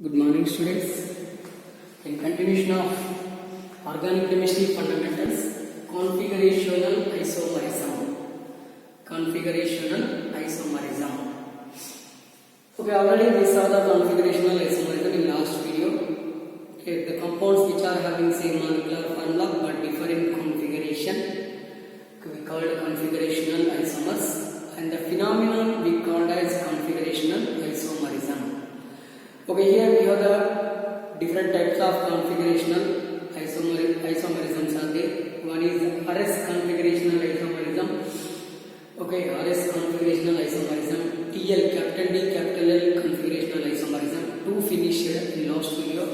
Good morning, students. In continuation of organic chemistry fundamentals, configurational isomerism. Configurational isomerism. Okay, already we saw the configurational isomerism in last video. Okay, the compounds which are having same molecular formula but different configuration, we called configurational isomers, and the phenomenon we called as configurational isomerism. Okay, here we have the different types of configurational isomerisms are there. One is RS configurational isomerism. Okay, RS configurational isomerism. TL, capital D, capital L configurational isomerism. Two finished in last video.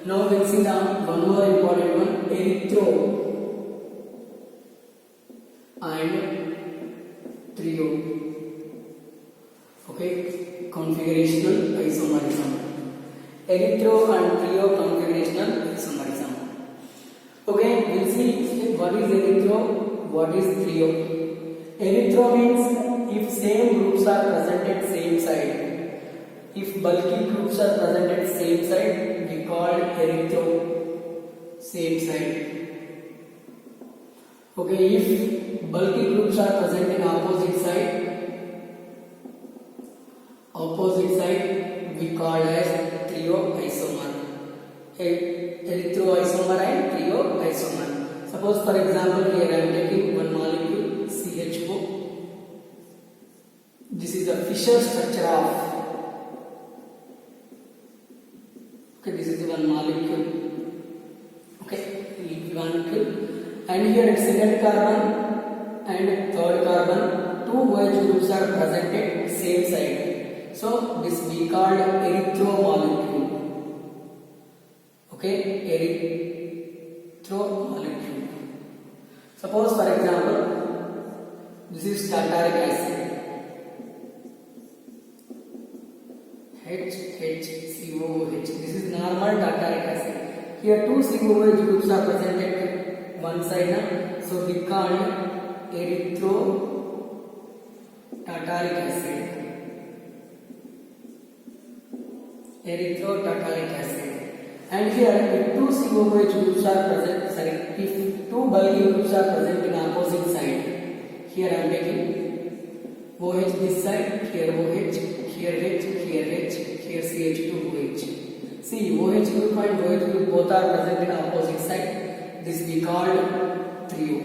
Now we'll see the one more important one, erythro and trio. Okay, configurational isomerism. Erythro and trio configurational isomerism. Okay, we'll see what is erythro, what is trio. Erythro means if same groups are present at same side. If bulky groups are present at same side, we call erythro, same side. Okay, if bulky groups are present in opposite side, we call as trio isomer. Erythro isomer and trio isomer. Suppose for example here I am taking one molecule CHO. This is the Fischer structure of. Okay, this is one molecule. Okay, molecule, and here at second carbon and third carbon, two OH groups are present at same side. So this we called erythro molecule. Okay, erythro molecule. Suppose for example, this is tartaric acid. HCOOH. This is normal tartaric acid. Here two COOH groups are present at one side now. So we call erythro tartaric acid. Erythro tartaric acid. And here if two COOH groups are present, if two bulky groups are present in opposite side, here I am taking OH this side, here OH, here H, here H, here CH2OH. See, OH group and OH group both are present in opposite side. This we called trio.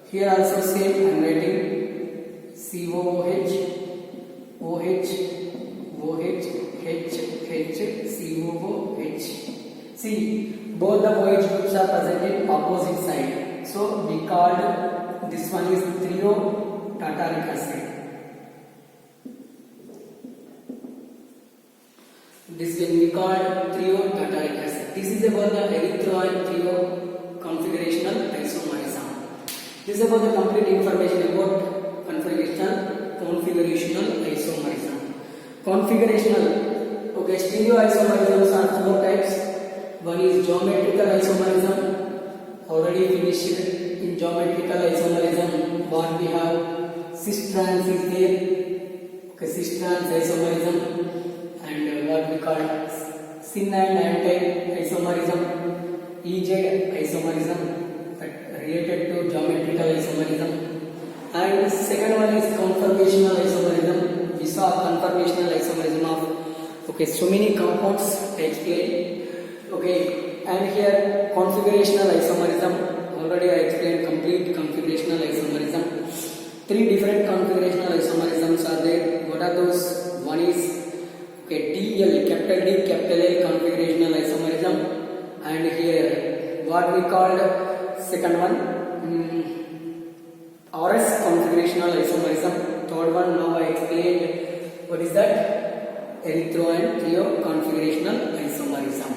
Here also same I am writing COOH, OH, OH, H, H, COOH. See, both the OH groups are present in opposite side. So we called this one is trio tartaric acid. This one we called trio tartaric acid. This is about the erythro and trio configurational isomerism. This is about the complete information about configurational isomerism. Configurational. Okay, stereoisomerisms are four types. One is geometrical isomerism. Already finished in geometrical isomerism. What we have, cis trans is there. Okay, cis trans isomerism, and what we call syn and anti isomerism, EZ isomerism, related to geometrical isomerism. And second one is conformational isomerism. We saw conformational isomerism of so many compounds I explained. Okay, and here configurational isomerism. Already I explained complete configurational isomerism. Three different configurational isomerisms are there. What are those? One is DL, capital D, capital L configurational isomerism, and here what we called second one RS configurational isomerism. Third one now I explained what is that. Erythro and trio configurational isomerism.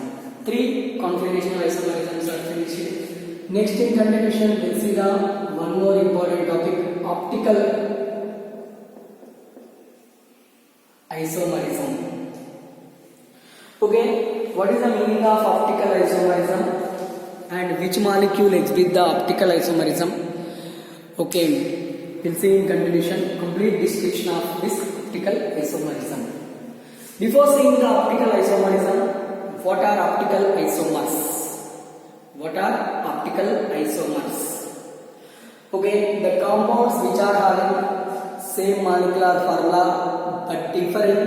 Three configurational isomerisms are finished. Next in continuation we'll see the one more important topic, optical isomerism. Okay, what is the meaning of optical isomerism and which molecule exhibit the optical isomerism? Okay, we'll see in continuation complete description of this optical isomerism. Before seeing the optical isomerism, optical isomers. Okay, the compounds which are having same molecular formula but differing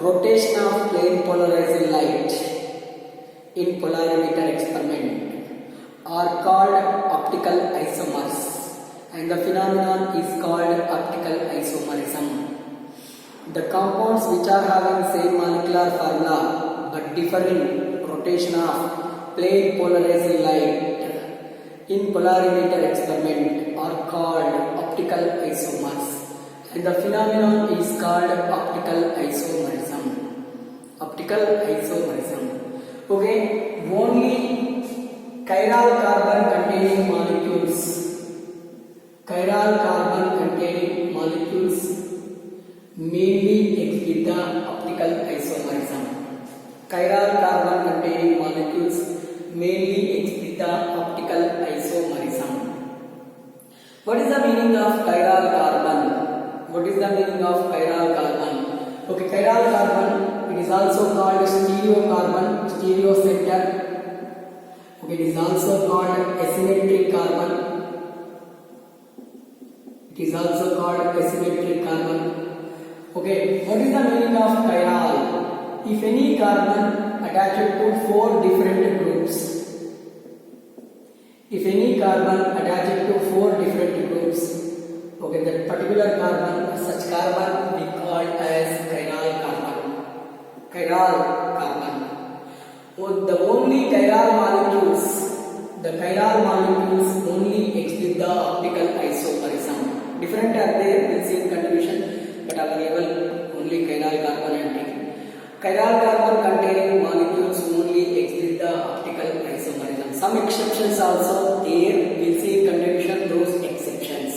rotation of plane polarizing light in polarimeter experiment are called optical isomers, and the phenomenon is called optical isomerism. The compounds which are having same molecular formula but differing rotation of plane polarizing light in polarimeter experiment are called optical isomers, and the phenomenon is called optical isomerism. Optical isomerism. Okay, only chiral carbon containing molecules, chiral carbon containing molecules mainly exhibit the optical isomerism. Chiral carbon containing molecules mainly exhibit the optical isomerism. What is the meaning of chiral carbon? What is the meaning of chiral carbon? Okay, chiral carbon, it is also called stereo carbon, stereo center. Okay, it is also called asymmetric carbon. It is also called asymmetric carbon. Okay, what is the meaning of chiral? If any carbon attached to 4 different groups, if any carbon attached to 4 different groups, okay, that particular carbon, such carbon we call as chiral carbon. Chiral carbon. The only chiral molecules, the chiral molecules only exhibit the optical isomerism. Different are there in same contribution, but available only chiral carbon and chiral carbon containing molecules only exhibit the optical isomerism. Some exceptions also there, we'll see in contribution those exceptions.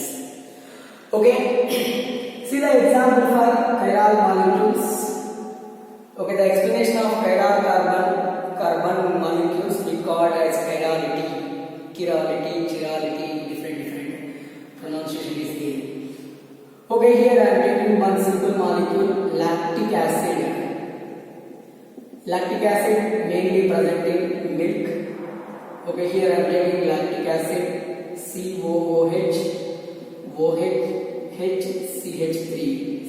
Okay, see the example for chiral molecules. Okay, the explanation of chiral carbon molecules we call as chirality, chirality, different pronunciation is there. Okay, here I am taking one simple molecule, lactic acid. Lactic acid mainly present in milk. Okay, here I am taking lactic acid COOH, OHCH3.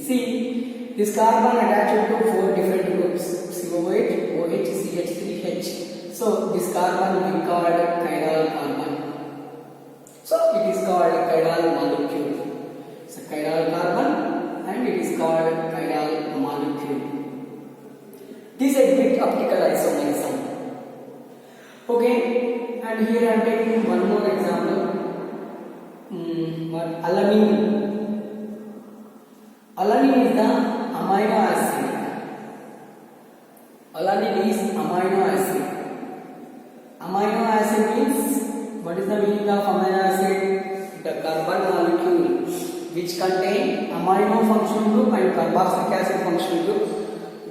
See, this carbon attached to 4 different groups, COOH, OH, CH3, H. So this carbon we called chiral carbon. So it is called chiral molecule. So chiral carbon and it is called chiral molecule. This exhibit optical isomerism. Okay, and here I am taking one more example. Alanine. Alanine is the amino acid. Alanine is amino acid. Amino acid means, what is the meaning of amino acid? The carbon molecule which contain amino function group and carboxylic acid function group.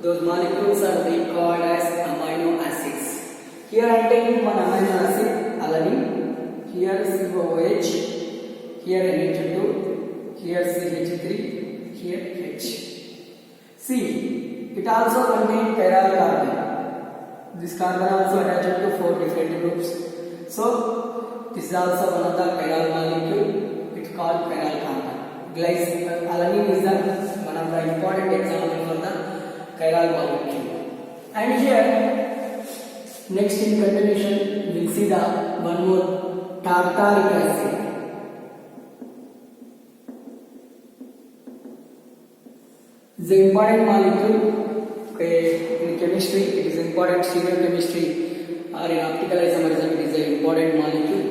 Those molecules are being called as amino acids. Here I am taking one amino acid, alanine. Here COOH. Here NH2. Here CH3. Here H. See, it also contains chiral carbon. This carbon also attached to 4 different groups. So, this is also one of the chiral molecule. It's called chiral carbon. Alanine is one of the important example for the chiral molecule. And here, next in continuation, we will see the one more tartaric acid. It is an important molecule. Okay, in chemistry, it is important stereochemistry or in optical isomerism, it is an important molecule.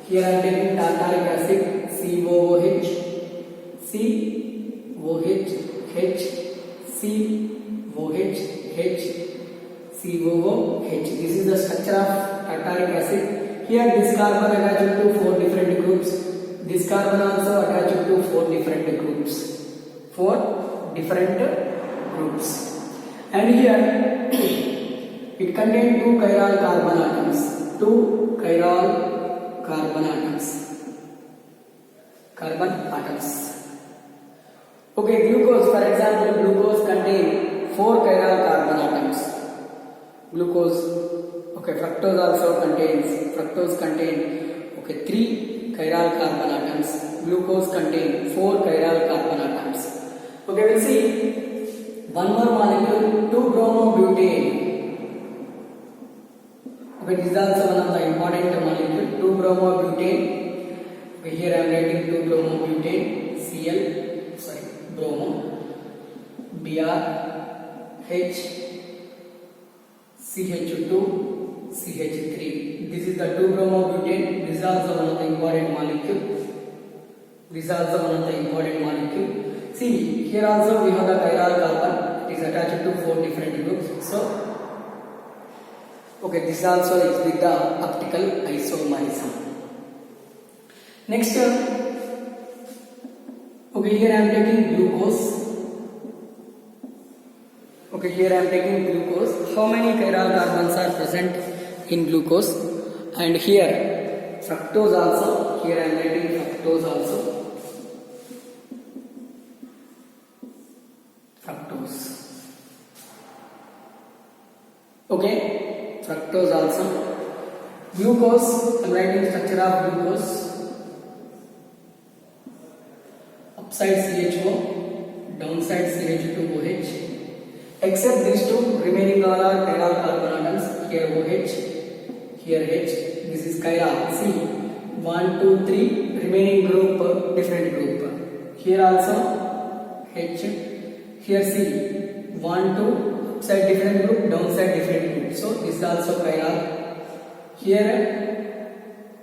Here I am taking tartaric acid COOH, COOH, H, COOH, H, COOH. This is the structure of tartaric acid. Here this carbon attached to 4 different groups. This carbon also attached to 4 different groups. 4 different groups. And here it contains 2 chiral carbon atoms. 2 chiral carbon atoms. Okay, glucose, for example, glucose contains 4 chiral carbon atoms. Glucose. Okay, fructose contains Okay, 3 chiral carbon atoms. Glucose contain 4 chiral carbon atoms. Okay, we'll see one more molecule, 2-bromobutane. Okay, this is also one of the important molecule, 2-bromobutane. Okay, here I am writing 2-bromobutane, Cl, sorry, bromo, Br, H, CH2, CH3. This is the 2-bromobutane. This is also one of the important molecule. This is also one of the important molecule. See, here also we have the chiral carbon. It is attached to 4 different groups. So, okay, this also is with the optical isomerism. Next, okay, here I am taking glucose. Okay, here I am taking glucose. How many chiral carbons are present in glucose? And here fructose also. Here I am writing fructose also. Fructose. Okay, fructose also. Glucose, I am writing structure of glucose. Upside CHO, downside CH2OH. Except these two, remaining all are chiral carbon atoms. Here OH, here H. This is chiral. See, 1, 2, 3. Remaining group, different group. Here also H. Here C. 1, 2. Upside different group, downside different group. So this is also chiral. Here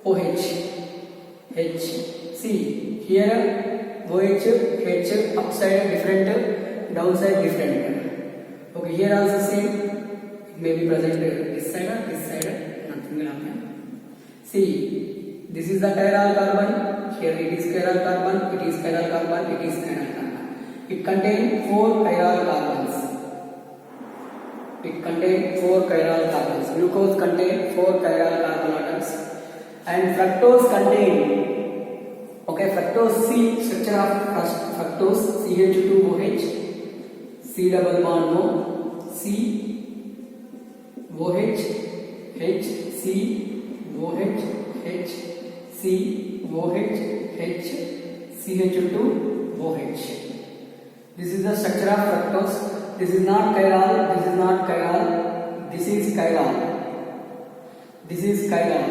OH, H. See, here OH, H. Upside different, downside different. Okay, here also same. It may be present this side or this side. Nothing will happen. See, this is the chiral carbon. Here it is chiral carbon. It is chiral carbon. It is chiral carbon. It contains 4 chiral carbons. It contains 4 chiral carbons. Glucose contains 4 chiral carbon atoms. And fructose contains. Okay, fructose. See structure of fructose. CH2OH. C double bond O, C, OH, H, C, OH, H, C, OH, H, CH2, OH. This is the structure of fructose. This is not chiral, this is not chiral, this is chiral. This is chiral,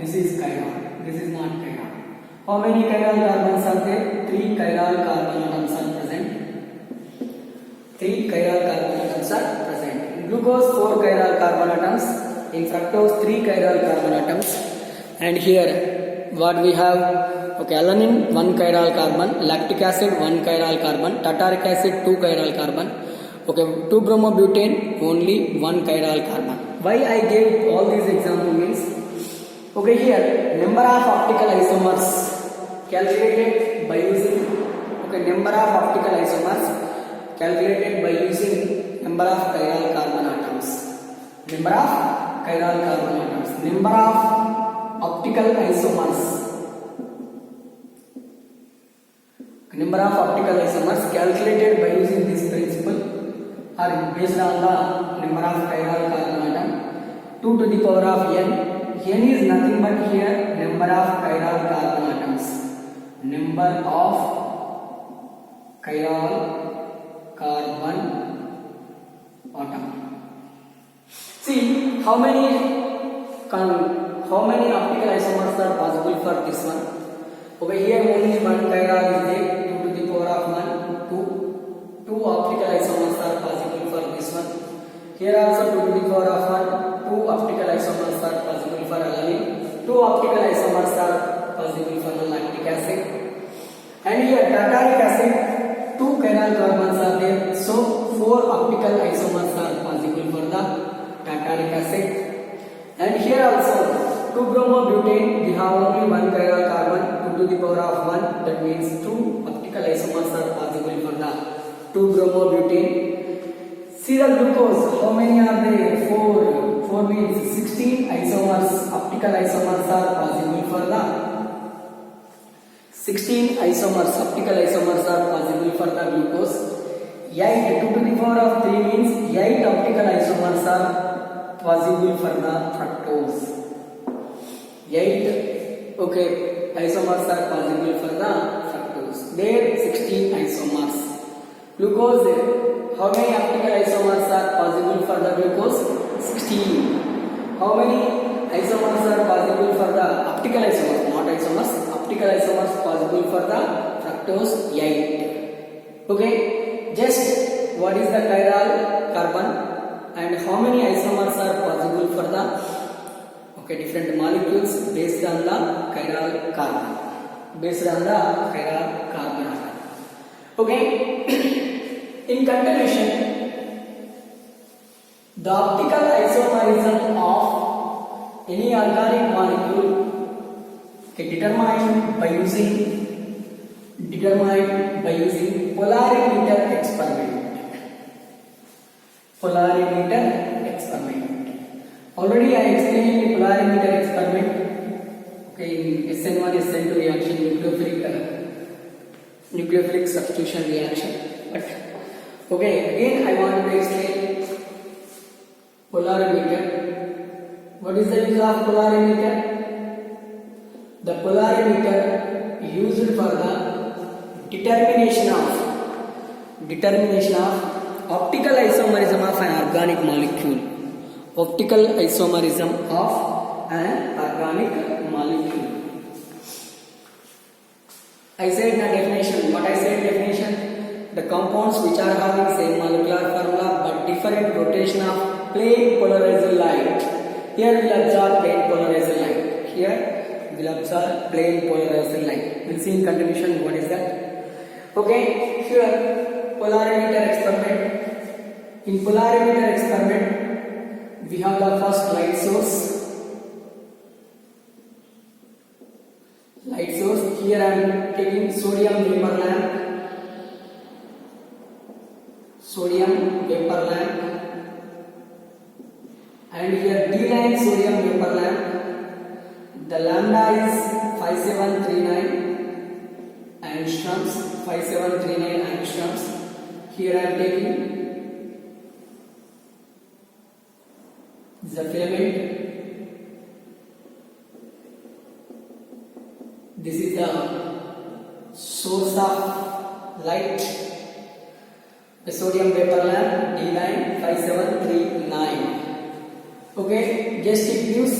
this is chiral, this is not chiral. How many chiral carbons are there? 3 chiral carbon atoms are present. 3 chiral carbon atoms are present. In glucose, 4 chiral carbon atoms. In fructose, 3 chiral carbon atoms. And here, what we have? Okay, alanine, 1 chiral carbon. Lactic acid, 1 chiral carbon. Tartaric acid, 2 chiral carbon. Okay, 2-bromobutane, only 1 chiral carbon. Why I gave all these examples means, okay, here, number of optical isomers calculated by using, okay, number of optical isomers calculated by using number of chiral carbon atoms. Number of chiral carbon atoms. Number of optical isomers. Number of optical isomers calculated by using this principle are based on the number of chiral carbon atom. 2 to the power of n. N is nothing but here number of chiral carbon atoms. Number of chiral carbon atom. See how many optical isomers are possible for this one. Okay, here only 1 chiral is there. 2 to the power of 1. 2 optical isomers are possible for this one. Here also 2 to the power of 1. 2 optical isomers are possible for alanine. 2 optical isomers are possible for the lactic acid. And here tartaric acid, 2 chiral carbons are there. So 4 optical isomers are possible for the tartaric acid. And here also 2-bromobutane, we have only 1 chiral carbon, 2 to the power of 1. That means 2 optical isomers are possible for the 2-bromobutane. See the glucose, how many are there? 4 means 16 isomers, optical isomers are possible for the 16 isomers, optical isomers are possible for the glucose. 8, 2 to the power of 3 means 8 optical isomers are possible for the fructose. 8 Okay, isomers are possible for the fructose. There 16 isomers. Glucose, how many optical isomers are possible for the glucose? 16. How many isomers are possible for the optical isomers, not isomers, optical isomers possible for the fructose? 8. Okay, just what is the chiral carbon and how many isomers are possible for the different molecules based on the chiral carbon, okay. In conclusion, the optical isomerism of any organic molecule determined by using polarimeter experiment. Already I explained the polarimeter experiment. Okay, in SN1 SN2 reaction, nucleophilic substitution reaction. But okay, again I want to explain polarimeter. What is the use of polarimeter? The polarimeter used for the determination of optical isomerism of an organic molecule. I said the definition. What I said definition? The compounds which are having same molecular formula but different rotation of plane polarized light. Here we will absorb plane polarized light. We'll see in continuation what is that. Okay, here polarimeter experiment. In polarimeter experiment, we have the first light source. Here I am taking sodium vapor lamp, and here D9 sodium vapor lamp. The lambda is 5739 angstroms. Here I am taking the filament. This is the source of light. The sodium vapor lamp D9 5739. Okay, just it gives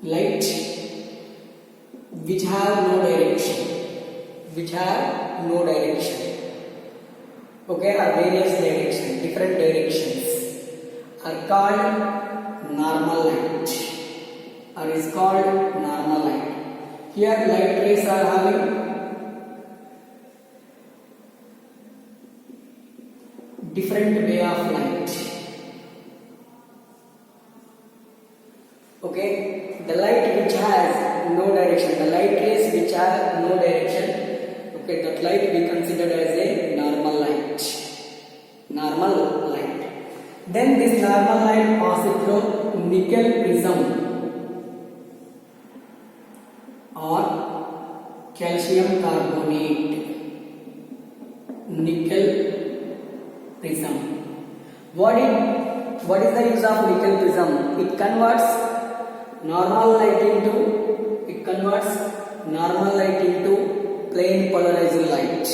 light which have no direction. Okay, or various directions, different directions are called normal light, or is called normal light. Here light rays are having different way of light. Okay, the light which has no direction, the light rays which have no direction, okay, that light we considered as a normal light. Then this normal light passes through nickel prism or calcium carbonate. Nickel prism. What is the use of nickel prism? It converts normal light into plane polarized light.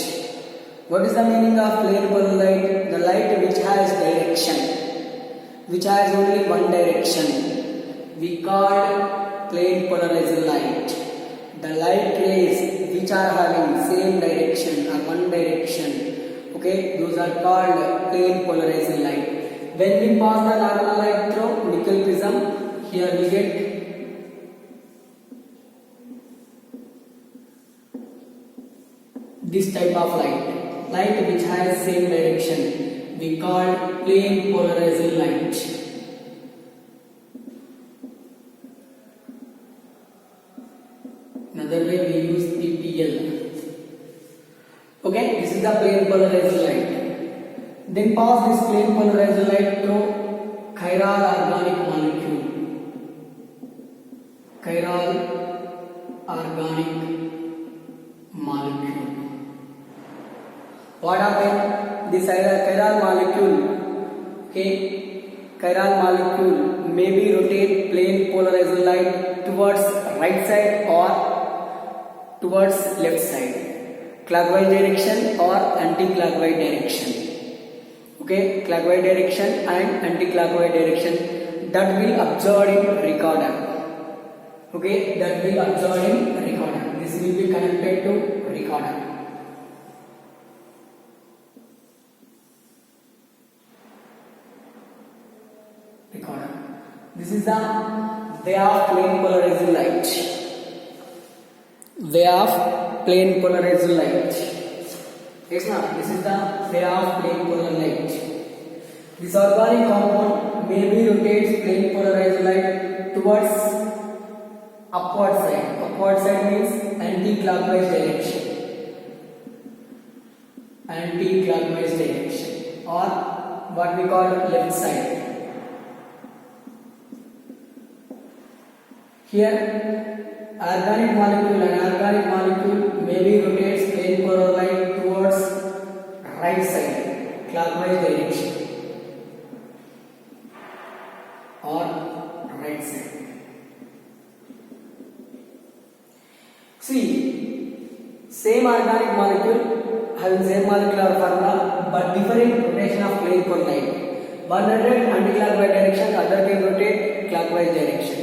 What is the meaning of plane polarized light? The light which has direction, which has only one direction, we call plane polarized light. The light rays which are having same direction or one direction, okay, those are called plane polarized light. When we pass the normal light through nickel prism, here we get this type of light which has same direction, we call plane polarized light. Another way we use PPL. Okay, this is the plane polarized light. Then pass this plane polarized light through chiral organic molecule. What happened? This chiral molecule, okay, chiral molecule may be rotate plane polarized light towards right side or towards left side, clockwise direction or anti-clockwise direction. Okay, clockwise direction and anti-clockwise direction that will observe in recorder. Okay, that will observe in recorder. This will be connected to recorder. This is the way of plane polarized light. Way of plane polarized light. Yes, now this is the way of plane polarized light. This organic compound may be rotates plane polarized light towards upward side. Upward side means anti-clockwise direction. Anti-clockwise direction, or what we call left side. Here, organic molecule and inorganic molecule may be rotates plane polarized light towards right side, clockwise direction, or right side. See, same organic molecule having same molecular formula but different rotation of plane polarized light. One rotate anti-clockwise direction, other can rotate clockwise direction.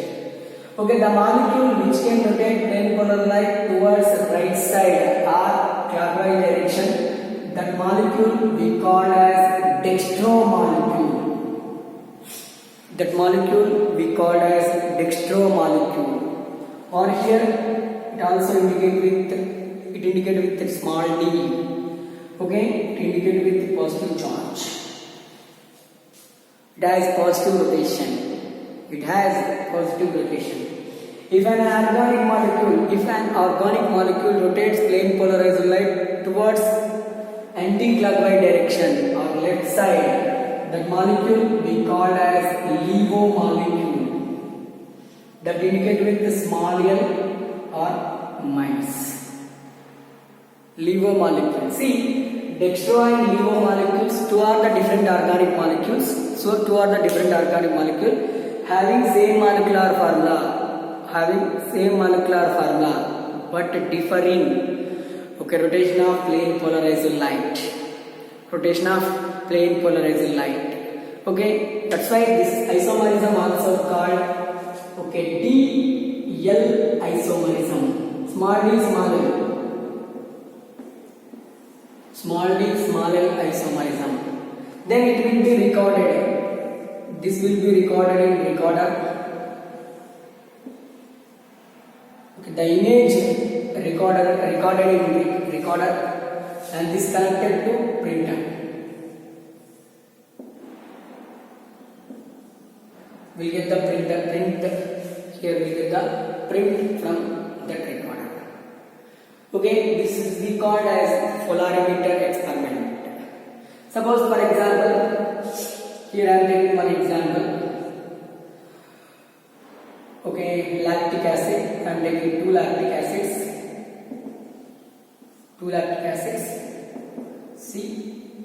Okay, the molecule which can rotate plane polarized light towards right side or clockwise direction, that molecule we call as dextro molecule. That molecule we call as dextro molecule. Or here it also indicate with small d. Okay, it indicate with positive charge. It has positive rotation. It has positive rotation. If an organic molecule rotates plane polarized light towards anti-clockwise direction or left side, that molecule we call as LEVO molecule. That indicate with the small l or minus. LEVO molecule. See, dextro and LEVO molecules, two are the different organic molecules. So, two are the different organic molecules having same molecular formula, but differing. Okay, rotation of plane polarized light. Okay, that's why this isomerism also called DL isomerism. Small d, small l isomerism. Then it will be recorded. This will be recorded in recorder. Okay, the image recorded in recorder, and this connected to printer. We'll get the print. Here we'll get the print from that recorder. Okay, this is called as polarimeter experiment. Suppose, for example, here I am taking one example. Okay, lactic acid. I am taking two lactic acids. C,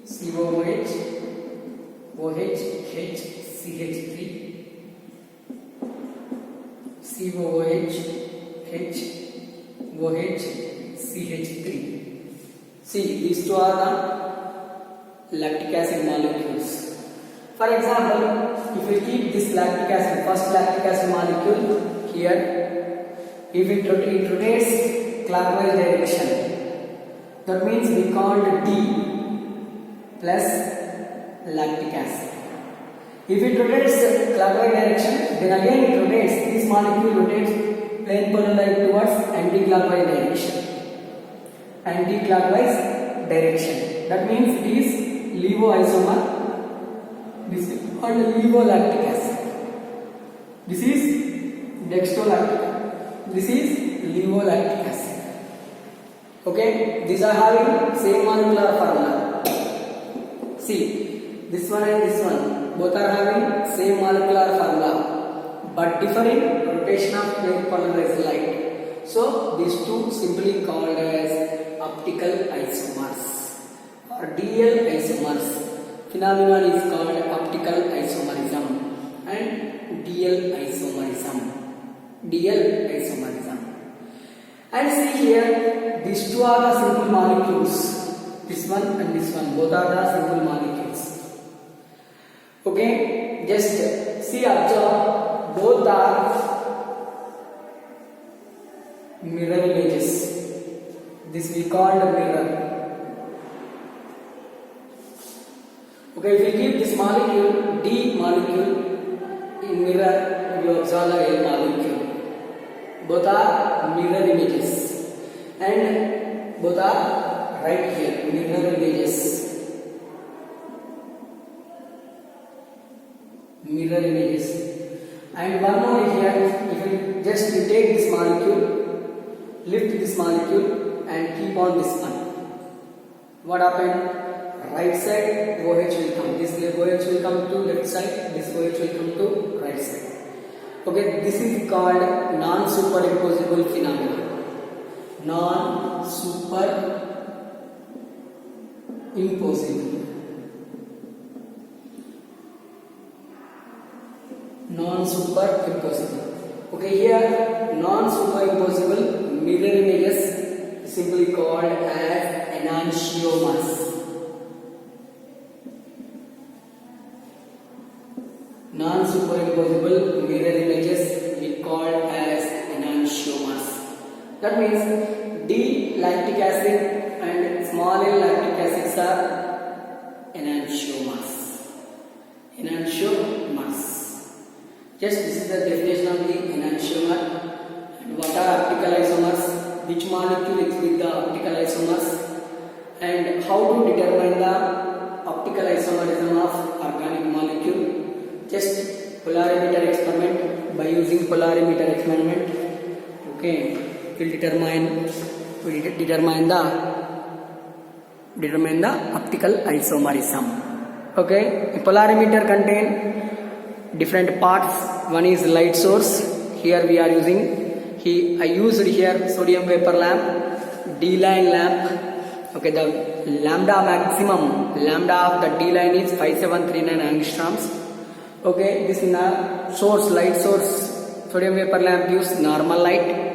COOH, OH, H, CH3, COOH, H, OH, CH3. See, these two are the lactic acid molecules. For example, if we keep this lactic acid, first lactic acid molecule here, if it rotates clockwise direction, that means we called D plus lactic acid. If it rotates clockwise direction, then again it rotates. This molecule rotates plane polarized towards anti-clockwise direction. That means it is LEVO isomer. This is called levolactic acid. This is dextrolactic. This is levolactic acid. Okay, these are having same molecular formula. See, this one and this one, both are having same molecular formula, but different rotation of plane polarized light. So these two simply called as optical isomers or DL isomers. Phenomenon is called optical isomerism. are the simple molecules. This one and this one, both are the simple molecules. Okay, just see, observe, both are mirror images. This we call the mirror. Okay, if we give this molecule D molecule in mirror, you observe the L molecule. Both are mirror images, and both are right here, mirror images. Mirror images. And one more here, if you just take this molecule, lift this molecule and keep on this one, what happened? Right side OH will come, this OH will come to left side, this OH will come to right side. Okay, this is called non-superimposable phenomena. Non-superimposable. Non-superimposable. Okay, here non-superimposable mirror images simply called as enantiomers. Non-superimposable mirror images we call as enantiomers. That means D lactic acid and small l lactic acids are enantiomers. Enantiomers. Just this is the definition of the enantiomer. And what are optical isomers? Which molecule is with the optical isomers? And how to determine the optical isomerism of organic molecule? Just polarimeter experiment. By using polarimeter experiment, okay, we'll determine the optical isomerism. Okay, a polarimeter contain different parts. One is light source. Here we are using. I used here sodium vapor lamp, D-line lamp. Okay, the lambda of the D-line is 5739 angstroms. Okay, this is light source. Sodium vapor lamp gives normal light.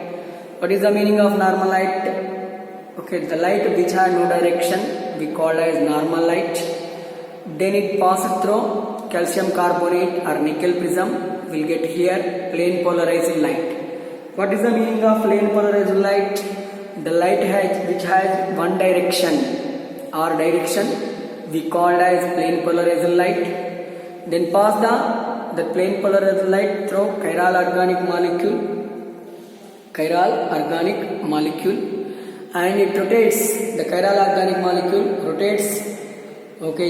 What is the meaning of normal light? Okay, the light which has no direction we call as normal light. Then it passes through calcium carbonate or nickel prism. We'll get here plane polarized light. What is the meaning of plane polarized light? The light which has one direction or direction we called as plane polarized light. Then pass the plane polarized light through chiral organic molecule, and it rotates. The chiral organic molecule rotates. Okay,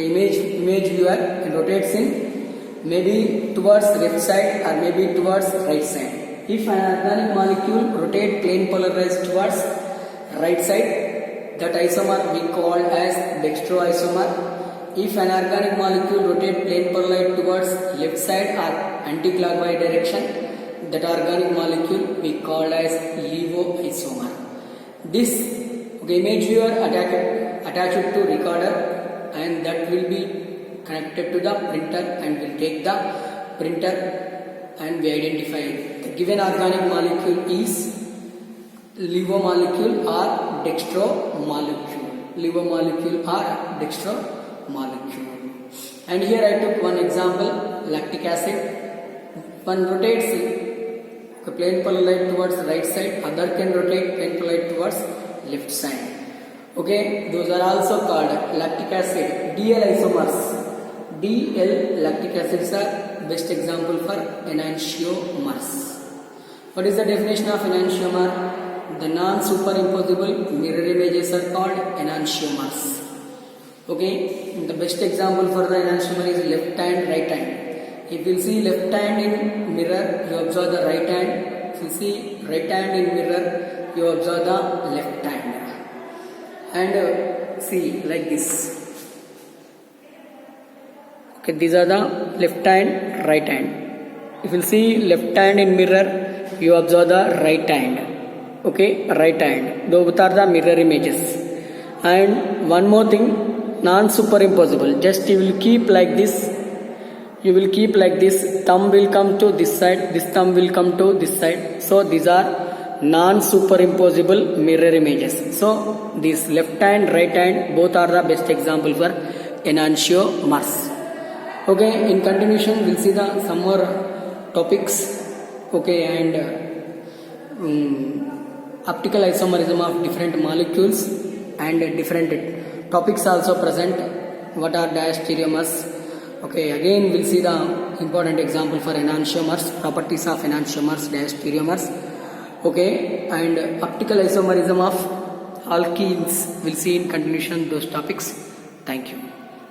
image viewer, it rotates in maybe towards left side or maybe towards right side. If an organic molecule rotate plane polarized towards right side, that isomer we call as dextroisomer. If an organic molecule rotate plane polarized towards left side or anti-clockwise direction, that organic molecule we call as levoisomer. This image viewer attached to recorder, and that will be connected to the printer, and will take the printer and we identify the given organic molecule is levo molecule or dextro molecule. And here I took one example, lactic acid. One rotates plane polarized towards right side, other can rotate plane polarized towards left side. Okay, those are also called lactic acid. DL isomers. DL lactic acids are best example for enantiomers. What is the definition of enantiomer? The non-superimposable mirror images are called enantiomers. Okay, the best example for the enantiomer is left hand, right hand. If you see left hand in mirror, you observe the right hand. If you see right hand in mirror, you observe the left hand. And see like this. Okay, these are the left hand, right hand. If you see left hand in mirror, you observe the right hand. Okay, right hand. Those are the mirror images. And one more thing, non-superimposable. Just you will keep like this. You will keep like this. Thumb will come to this side. This thumb will come to this side. So these are non-superimposable mirror images. So this left hand, right hand, both are the best example for enantiomers. Okay, in continuation we'll see the some more topics. Okay, and optical isomerism of different molecules and different topics also present. What are diastereomers? Okay, again we'll see the important example for enantiomers, properties of enantiomers, diastereomers. Okay, and optical isomerism of alkenes. We'll see in continuation those topics. Thank you.